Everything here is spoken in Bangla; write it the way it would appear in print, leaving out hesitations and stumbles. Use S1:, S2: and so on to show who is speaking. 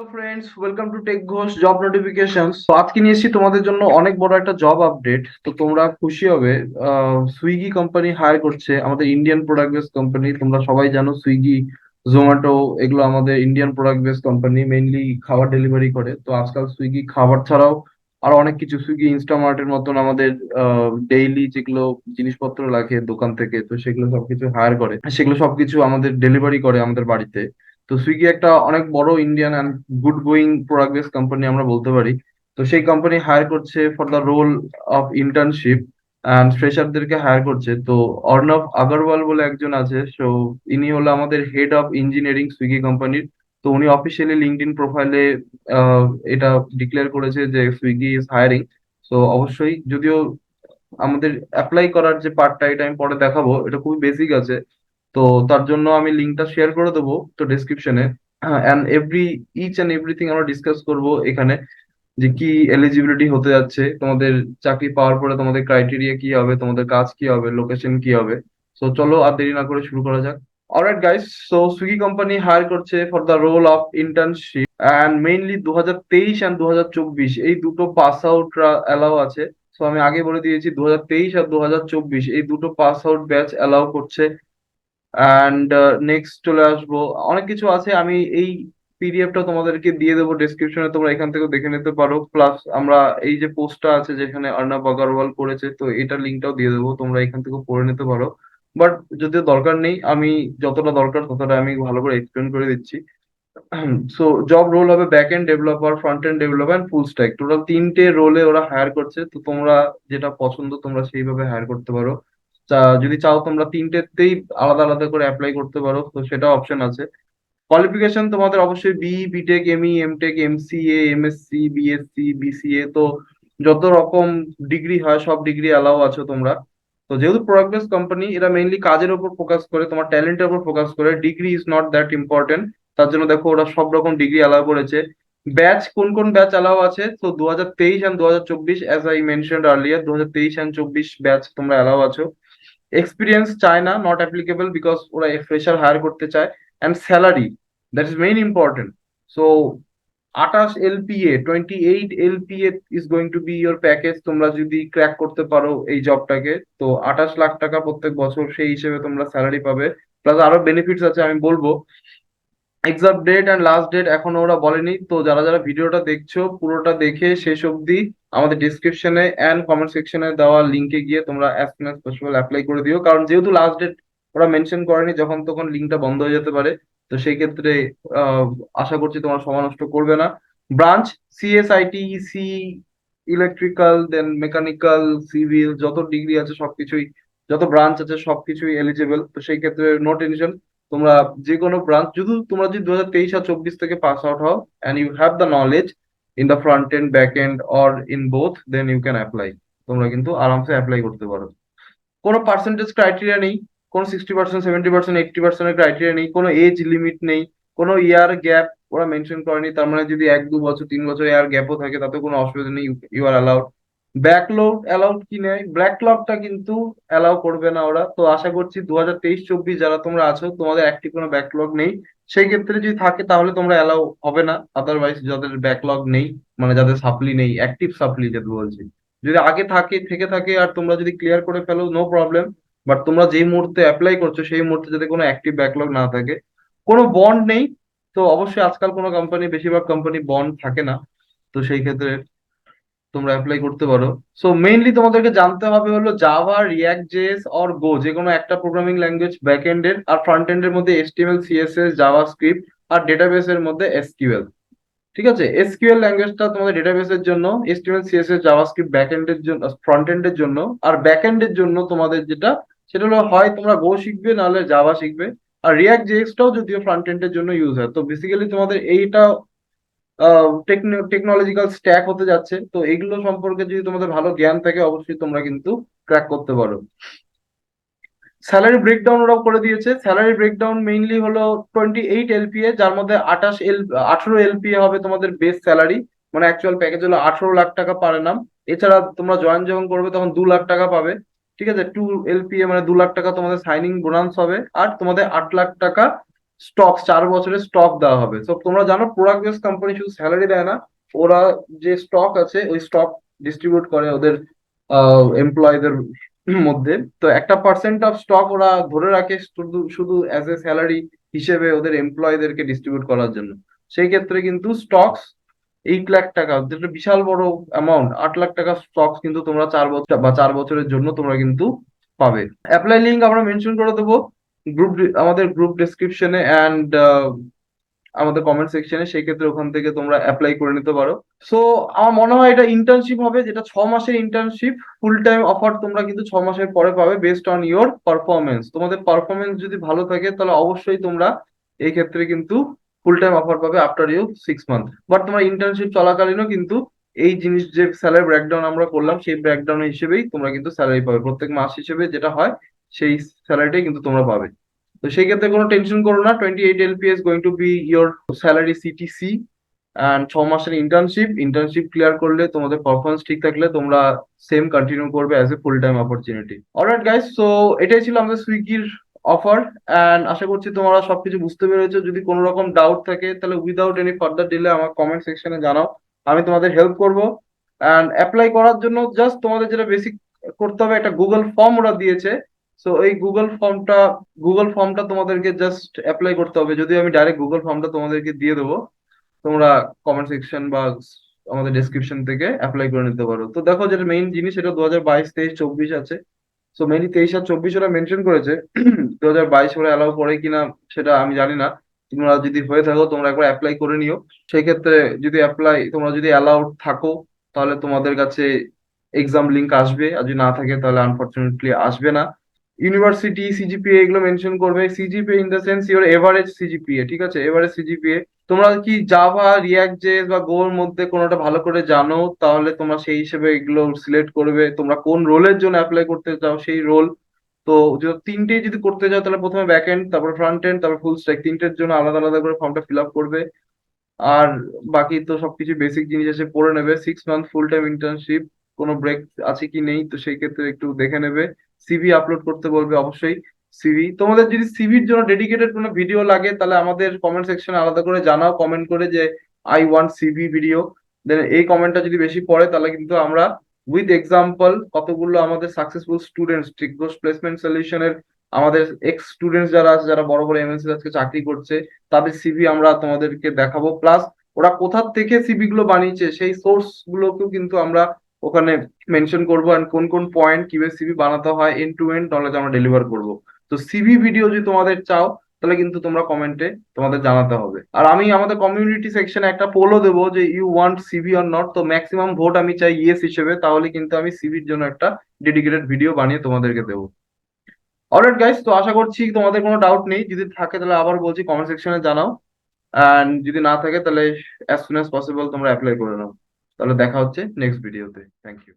S1: Hello friends, welcome to tech Ghosh job notifications. তো আজকে নিয়ে এসেছি তোমাদের জন্য অনেক বড় একটা জব আপডেট। তো তোমরা খুশি হবে, সুইগি কোম্পানি হায়ার করছে, আমাদের ইন্ডিয়ান প্রোডাক্ট বেস কোম্পানি। তোমরা সবাই জানো সুইগি, জোম্যাটো এগুলো আমাদের Indian product base company, mainly খাবার ডেলিভারি করে। তো আজকাল সুইগি খাবার ছাড়াও আরো অনেক কিছু, সুইগি ইনস্টামার্টের মতন আমাদের ডেইলি যেগুলো জিনিসপত্র লাগে দোকান থেকে, তো সেগুলো সবকিছু হায়ার করে, সেগুলো সবকিছু আমাদের ডেলিভারি করে আমাদের বাড়িতে। তো সুইগি একটা অনেক বড় Indian and good going product base company আমরা বলতে পারি। তো সেই কোম্পানি হায়ার করছে for the role of internship and ফ্রেশারদেরকে হায়ার করছে। তো অর্ণব আগরওয়াল বলে একজন আছে, সো ইনি হলো আমাদের হেড অফ ইঞ্জিনিয়ারিং সুইগি কোম্পানির। তো উনি অফিসিয়ালি লিঙ্কডইন প্রোফাইলে এটা ডিক্লেয়ার করেছে যে সুইগি ইজ হায়ারিং। তো অবশ্যই, যদিও আমাদের অ্যাপ্লাই করার যে পার্টটা, এটা আমি পরে দেখাবো, এটা খুবই বেসিক আছে। তো তার জন্য আমি লিঙ্কটা শেয়ার করে দেবো তো ডেসক্রিপশনে। অ্যান্ড ইচ অ্যান্ড এভরিথিং আমরা ডিসকাস করব এখানে, যে কি এলিজিবিলিটি হতে যাচ্ছে তোমাদের চাকরি পাওয়ার পরে, তোমাদের ক্রাইটেরিয়া কি হবে, তোমাদের কাজ কি হবে, লোকেশন কি হবে। তো চলো আর দেরি না করে শুরু করা যাক। Alright guys, so Swiggy company hire করছে for the role of internship and mainly 2023 and 2024 এই দুটো পাস আউট অ্যালাউ আছে। সো আমি আগে বলে দিয়েছি, 2023 আর 2024 এই দুটো পাস আউট ব্যাচ অ্যালাউ করছে। অ্যান্ড নেক্সট চলে আসবো, অনেক কিছু আছে, আমি এই পিডিএফটা তোমাদেরকে দিয়ে দেবো ডেসক্রিপশনে, তোমরা এখান থেকে দেখে নিতে পারো। প্লাস আমরা এই যে পোস্টটা আছে যেখানে অর্ণব আগরওয়াল করেছে, তো এটার লিঙ্কটাও দিয়ে দেবো, তোমরা এখান থেকে পড়ে নিতে পারো। বাট যদিও দরকার নেই, আমি যতটা দরকার ততটা আমি ভালো করে এক্সপ্লেন করে দিচ্ছি। সো জব রোল হবে back end developer, front end developer, full stack, total তিনটে রোলে ওরা হায়ার করছে। তো তোমরা যেটা পছন্দ তোমরা সেইভাবে হায়ার করতে পারো। যদি চাও তোমরা তিনটেতেই আলাদা আলাদা করে অ্যাপ্লাই করতে পারো, তো সেটা অপশন আছে। কোয়ালিফিকেশন তোমাদের অবশ্যই BTech, ME, MTech, MCA, MSc, BSc, BCA, তো যত রকম ডিগ্রি হয় সব ডিগ্রি অ্যালাউ আছো তোমরা। তো যেহেতু প্রোডাক্ট বেস কোম্পানি, এরা মেইনলি কাজের উপর ফোকাস করে, তোমার ট্যালেন্টের উপর ফোকাস করে, degree is not that important. তার জন্য দেখো ওরা সব রকম ডিগ্রি অ্যালাউ করেছে। ব্যাচ, কোন কোন ব্যাচ অ্যালাউ আছে, তো 2023 and 2024, as I mentioned earlier, 2023 and 24 batch তোমরা অ্যালাউ আছো। এক্সপিরিয়েন্স চায় না, নট অ্যাপ্লিকেবল, বিকজ ওরা ফ্রেশার হায়ার করতে চায়। And salary, that is main important. So 28 LPA, 28 LPA is going to B your package. তোমরা যদি ক্র্যাক করতে পারো এই জবটাকে, তো 28 লাখ টাকা প্রত্যেক বছর সেই হিসেবে তোমরা স্যালারি পাবে। প্লাস আরো বেনিফিটস আছে, আমি বলবো। Exact date and last date এখনো ওরা বলেনি। তো যারা যারা ভিডিওটা দেখছো, পুরোটা দেখে শেষ অবধি আমাদের ডিসক্রিপশনে অ্যান্ড কমেন্ট সেকশনে দেওয়া লিঙ্কে গিয়ে তোমরা as soon as possible apply করে দিও, কারণ যেহেতু লাস্ট ডেট ওরা মেনশন করেনি, যখন তখন লিঙ্কটা বন্ধ হয়ে যেতে পারে। তো সেই ক্ষেত্রে আহ, আশা করছি তোমার সময় নষ্ট করবে না। ব্রাঞ্চ, সিএসআইটি, ইসি, ইলেকট্রিক্যাল, দেন মেকানিক্যাল, সিভিল, যত ডিগ্রি আছে সবকিছুই, যত ব্রাঞ্চ আছে সবকিছুই এলিজিবল। তো সেই ক্ষেত্রে নো টেনশন, তোমরা যে কোনো ব্রাঞ্চ, শুধু তোমরা যদি 2023 আর 24 থেকে পাস আউট হও and you have the knowledge in the front end, back end or in both, then you can apply. তোমরা কিন্তু আরামসে অ্যাপ্লাই করতে পারো। কোনো পার্সেন্টেজ ক্রাইটেরিয়া নেই, কোনো 60%, 70%, 80%-এর ক্রাইটেরিয়া নেই, কোনো এজ লিমিট নেই, কোনো ইয়ার গ্যাপ ওরা মেনশন করেনি। তার মানে যদি 1-2 বছর, 3 বছর ইয়ার গ্যাপও থাকে তাতে কোনো অসুবিধা নেই, you are allowed. Backlog allowed কি নেই, ব্যাকলগটা কিন্তু অ্যালাউ করবে না ওরা। তো আশা করছি 2023-24 যারা তোমরা আছো, তোমাদের অ্যাক্টিভ কোনো ব্যাকলগ নেই। সেই ক্ষেত্রে যদি থাকে তাহলে তোমরা অ্যালাউ হবে না। আদারওয়াইজ যাদের ব্যাকলগ নেই, মানে যাদের সাপ্লি নেই, অ্যাক্টিভ সাপ্লি যেটা বলছি, যদি আগে থেকে থাকে আর তোমরা যদি ক্লিয়ার করে ফেলো, নো প্রবলেম। বাট তোমরা যেই মুহূর্তে অ্যাপ্লাই করছো সেই মুহূর্তে যাতে কোনো অ্যাক্টিভ ব্যাকলগ না থাকে, কোনো বন্ড নেই। তো অবশ্যই আজকাল কোনো কোম্পানি, বেশিরভাগ কোম্পানি বন্ড থাকে না। তো সেই ক্ষেত্রে তোমরা অ্যাপ্লাই করতে পারো। সো মেইনলি তোমাদেরকে জানতে হবে হলো জাভা, রিয়াক্ট জেএস অর গো, যে কোনো একটা প্রোগ্রামিং ল্যাঙ্গুয়েজ ব্যাক এন্ডের, আর ফ্রন্ট এন্ডের মধ্যে এইচটিএমএল, সিএসএস, জাভাস্ক্রিপ্ট, আর ডেটাবেসের মধ্যে এসকিউএল। ঠিক আছে, এসকিউএল ল্যাঙ্গুয়েজটা তোমাদের ডেটাবেসের জন্য, এইচটিএমএল, সিএসএস, জাভাস্ক্রিপ্ট ব্যাক এন্ডের জন্য, ফ্রন্ট এন্ডের জন্য। আর ব্যাক এন্ডের জন্য তোমাদের যেটা, সেটা হলো হয় তোমরা গো শিখবে, নাহলে জাভা শিখবে। আর রিয়াক্ট জেএসটাও যদিও ফ্রন্ট এন্ডের জন্য ইউজ হয়। তো বেসিক্যালি তোমাদের এইটা টেকনোলজিক্যাল স্ট্যাক হতে যাচ্ছে। তো এগুলো সম্পর্কে যদি তোমাদের ভালো জ্ঞান থাকে, অবশ্যই তোমরা কিন্তু ক্র্যাক করতে পারো। স্যালারি ব্রেকডাউন ওরাও করে দিয়েছে। স্যালারি ব্রেকডাউন মেইনলি হলো 28 LPA, যার মধ্যে 18 LPA হবে তোমাদের বেস স্যালারি, মানে অ্যাকচুয়াল প্যাকেজ হলো 18 লাখ টাকা পার annum। এছাড়া তোমরা জয়েন যখন করবে তখন 2 লাখ টাকা পাবে। ঠিক আছে, 2 LPA মানে 2 লাখ টাকা তোমাদের সাইনিং বোনাস হবে, আর তোমাদের 8 লাখ টাকা স্টক 4 বছরের স্টক দেওয়া হবে। তো তোমরা জানো প্রোডাক্ট বেস কোম্পানি শুধু স্যালারি দেয় না, ওরা যে স্টক আছে ওই স্টক ডিস্ট্রিবিউট করে ওদের এমপ্লয়ীদের মধ্যে। তো একটা পার্সেন্ট অফ স্টক ওরা ধরে রাখে শুধু শুধু অ্যাজ এ স্যালারি হিসেবে ওদের এমপ্লয়ীদেরকে ডিস্ট্রিবিউট করার জন্য। সেই ক্ষেত্রে কিন্তু স্টকস 8 লাখ টাকা, যেটা বিশাল বড় অ্যামাউন্ট, 8 লাখ টাকা স্টকস কিন্তু তোমরা 4 বছর বা 4 বছরের জন্য তোমরা কিন্তু পাবে। অ্যাপ্লাই লিঙ্ক আমরা মেনশন করে দেবো আমাদের গ্রুপ ডেসক্রিপশনে অ্যান্ড আমাদের কমেন্ট সেকশনে, সেই ক্ষেত্রে ওখান থেকে তোমরা অ্যাপ্লাই করে নিতে পারো। সো আমার মনে হয় এটা ইন্টার্নশিপ হবে, যেটা 6 মাসের ইন্টার্নশিপ। ফুল টাইম অফার তোমরা কিন্তু 6 মাসের পরে পাবে বেসড অন ইওর পারফরমেন্স। তোমাদের পারফরমেন্স যদি ভালো থাকে তাহলে অবশ্যই তোমরা এই ক্ষেত্রে কিন্তু ফুল টাইম অফার পাবে আফটার 6 মান্থ। বাট তোমার ইন্টার্নশিপ চলাকালীনও কিন্তু এই জিনিস যে স্যালারি ব্রেকডাউন আমরা করলাম সেই ব্রেকডাউন হিসেবেই তোমরা কিন্তু স্যালারি পাবে, প্রত্যেক মাস হিসেবে যেটা হয় সেই স্যালারিটাই কিন্তু তোমরা পাবে। তো সেই ক্ষেত্রে কোনো টেনশন করো না, 28 LPA is going to B your salary CTC। And 6 মাসের ইন্টার্নশিপ, ইন্টার্নশিপ ক্লিয়ার করলে তোমাদের পারফরমেন্স ঠিক থাকলে তোমরা সেম কন্টিনিউ করবে as a full time opportunity. Alright guys, so এটাই ছিল আমাদের সুইগির অফার। অ্যান্ড আশা করছি তোমরা সবকিছু বুঝতে পেরেছো। যদি কোনো রকম ডাউট থাকে তাহলে উইদাউট এনি ফার্দার ডিলে আমার কমেন্ট সেকশনে জানাও, আমি তোমাদের হেল্প করব। অ্যান্ড অ্যাপ্লাই করার জন্য জাস্ট তোমাদের যেটা বেসিক করতে হবে, একটা গুগল ফর্ম ওরা দিয়েছে। সো এই গুগল ফর্মটা তোমাদেরকে জাস্ট অ্যাপ্লাই করতে হবে। যদিও আমি ডাইরেক্ট গুগল ফর্মটা তোমাদেরকে দিয়ে দেবো, তোমরা কমেন্ট সেকশন বা আমাদের ডেসক্রিপশন থেকে অ্যাপ্লাই করে নিতে পারো। তো দেখো, যেটা মেইন জিনিস এটা 2022, 23, 24 আছে। সো মেইনলি 23 আর 24 ওরা মেনশন করেছে। 2022 ওরা অ্যালাউ করে কিনা সেটা আমি জানি না। তোমরা যদি হয়ে থাকো তোমরা একবার অ্যাপ্লাই করে নিও। সেই ক্ষেত্রে যদি তোমরা যদি অ্যালাউড থাকো তাহলে তোমাদের কাছে এক্সাম লিংক আসবে, আর যদি না থাকে তাহলে আনফরচুনেটলি আসবে না। ইউনিভার্সিটি সিজিপিএ এগুলো মেনশন করবে। CGPA in the sense your average CGPA, ঠিক আছে, এভারেজ সিজিপিএ। তোমরা কি জাভা, রিয়াক্ট জেএস বা গোর মধ্যে কোনোটা ভালো করে জানো তাহলে তোমরা সেই হিসেবে এগুলো সিলেক্ট করবে। তোমরা কোন রোলের জন্য অ্যাপ্লাই করতে চাও সেই রোল। তো যদি তিনটেই যদি করতে চাও তাহলে প্রথমে ব্যাক এন্ড, তারপর ফ্রন্ট এন্ড, তারপর ফুল স্ট্যাক, তিনটের জন্য আলাদা আলাদা করে ফর্মটা ফিল আপ করবে। আর বাকি তো সবকিছু বেসিক জিনিস এসে পড়ে নেবে। 6 মান্থ ফুল টাইম ইন্টার্নশিপ, কোনো ব্রেক আছে কি নেই তো সেই ক্ষেত্রে একটু দেখে নেবে। সিভি আপলোড করতে বলবে অবশ্যই। সিভি, তোমাদের যদি সিভির জন্য ডেডিকেটেড কোনো ভিডিও লাগে তাহলে আমাদের কমেন্ট সেকশনে আলাদা করে জানাও, কমেন্ট করে যে আই ওয়ান্ট সিভি ভিডিও। দেন এই কমেন্টটা যদি বেশি পড়ে তাহলে কিন্তু আমরা উইথ এক্সাম্পল কতগুলো আমাদের সাকসেসফুল স্টুডেন্টস, ঘোষ প্লেসমেন্ট সলিউশনের আমাদের এক্স স্টুডেন্টস যারা আছে, যারা বড় বড় এমএনসি আজকে চাকরি করছে, তাদের সিভি আমরা তোমাদেরকে দেখাবো। প্লাস ওরা কোথা থেকে সিভি গুলো বানিয়েছে সেই সোর্স গুলোকেও কিন্তু আমরা ওখানে মেনশন করবো। এন্ড কোন কোন পয়েন্ট কিভাবে সিভি বানাতে হয় এন্ড টু এন্ড নলেজ আমরা ডেলিভার করবো। তো সিভি ভিডিও যদি তোমাদের চাও তাহলে কিন্তু তোমরা কমেন্টে তোমাদের জানাতে হবে। আর আমি আমাদের কমিউনিটি সেকশনে একটা পোলও দেবো যে you want CV or not. তো ম্যাক্সিমাম ভোট আমি চাই ইয়েস হিসেবে, তাহলে কিন্তু আমি সিভির জন্য একটা ডেডিকেটেড ভিডিও বানিয়ে তোমাদেরকে দেবো। অলরাইট গাইস, তো আশা করছি তোমাদের কোনো ডাউট নেই। যদি থাকে তাহলে আবার বলছি কমেন্ট সেকশনে জানাও। অ্যান্ড যদি না থাকে তাহলে অ্যাজ সুন অ্যাজ পসিবল তোমরা অ্যাপ্লাই করে নাও। তাহলে দেখা হচ্ছে নেক্সট ভিডিওতে। Thank you.